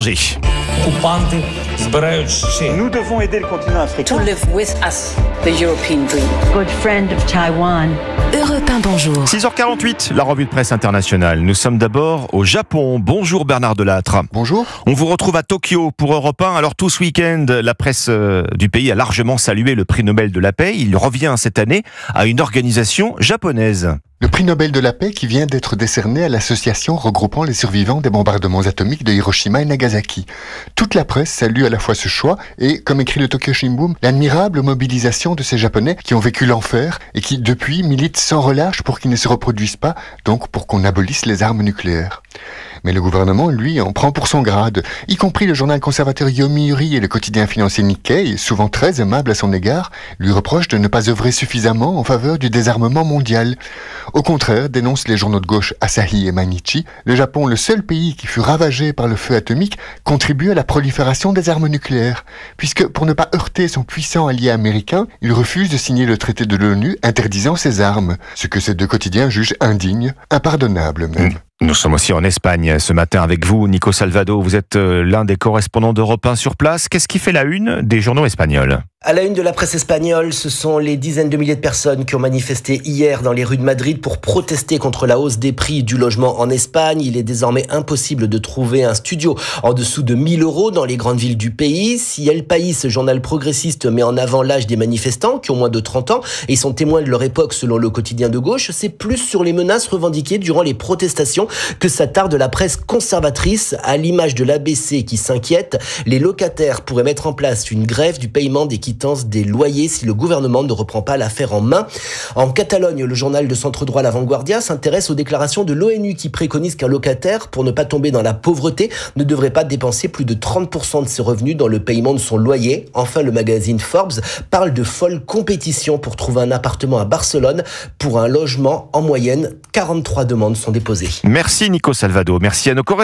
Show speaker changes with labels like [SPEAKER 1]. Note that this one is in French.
[SPEAKER 1] danger.
[SPEAKER 2] Nous devons aider le continent africain.
[SPEAKER 3] To live with us, the European dream.
[SPEAKER 4] Good friend of Taiwan.
[SPEAKER 5] Europe 1, bonjour.
[SPEAKER 1] 6h48, la revue de presse internationale. Nous sommes d'abord au Japon. Bonjour Bernard Delattre.
[SPEAKER 6] Bonjour.
[SPEAKER 1] On vous retrouve à Tokyo pour Europe 1. Alors tout ce week-end, la presse du pays a largement salué le prix Nobel de la paix. Il revient cette année à une organisation japonaise.
[SPEAKER 6] Le prix Nobel de la paix qui vient d'être décerné à l'association regroupant les survivants des bombardements atomiques de Hiroshima et Nagasaki. Toute la presse salue à la fois ce choix et, comme écrit le Tokyo Shimbun, l'admirable mobilisation de ces Japonais qui ont vécu l'enfer et qui, depuis, militent sans relâche pour qu'ils ne se reproduisent pas, donc pour qu'on abolisse les armes nucléaires. Mais le gouvernement, lui, en prend pour son grade, y compris le journal conservateur Yomiuri et le quotidien financier Nikkei, souvent très aimable à son égard, lui reprochent de ne pas œuvrer suffisamment en faveur du désarmement mondial. Au contraire, dénoncent les journaux de gauche Asahi et Mainichi, le Japon, le seul pays qui fut ravagé par le feu atomique, contribue à la prolifération des armes nucléaires, puisque pour ne pas heurter son puissant allié américain, il refuse de signer le traité de l'ONU interdisant ces armes, ce que ces deux quotidiens jugent indigne, impardonnable même.
[SPEAKER 1] Nous sommes aussi en Espagne ce matin avec vous, Nico Salvado. Vous êtes l'un des correspondants d'Europe 1 sur place. Qu'est-ce qui fait la une des journaux espagnols ?
[SPEAKER 7] À la une de la presse espagnole, ce sont les dizaines de milliers de personnes qui ont manifesté hier dans les rues de Madrid pour protester contre la hausse des prix du logement en Espagne. Il est désormais impossible de trouver un studio en dessous de 1 000 € dans les grandes villes du pays. Si El País, ce journal progressiste, met en avant l'âge des manifestants qui ont moins de 30 ans et sont témoins de leur époque selon le quotidien de gauche, c'est plus sur les menaces revendiquées durant les protestations que s'attarde la presse conservatrice. À l'image de l'ABC qui s'inquiète, les locataires pourraient mettre en place une grève du paiement des quittances des loyers si le gouvernement ne reprend pas l'affaire en main. En Catalogne, le journal de centre-droit La Vanguardia s'intéresse aux déclarations de l'ONU qui préconise qu'un locataire, pour ne pas tomber dans la pauvreté, ne devrait pas dépenser plus de 30% de ses revenus dans le paiement de son loyer. Enfin, le magazine Forbes parle de folle compétition pour trouver un appartement à Barcelone. Pour un logement, en moyenne, 43 demandes sont déposées.
[SPEAKER 1] Merci Nico Salvado. Merci à nos correspondants.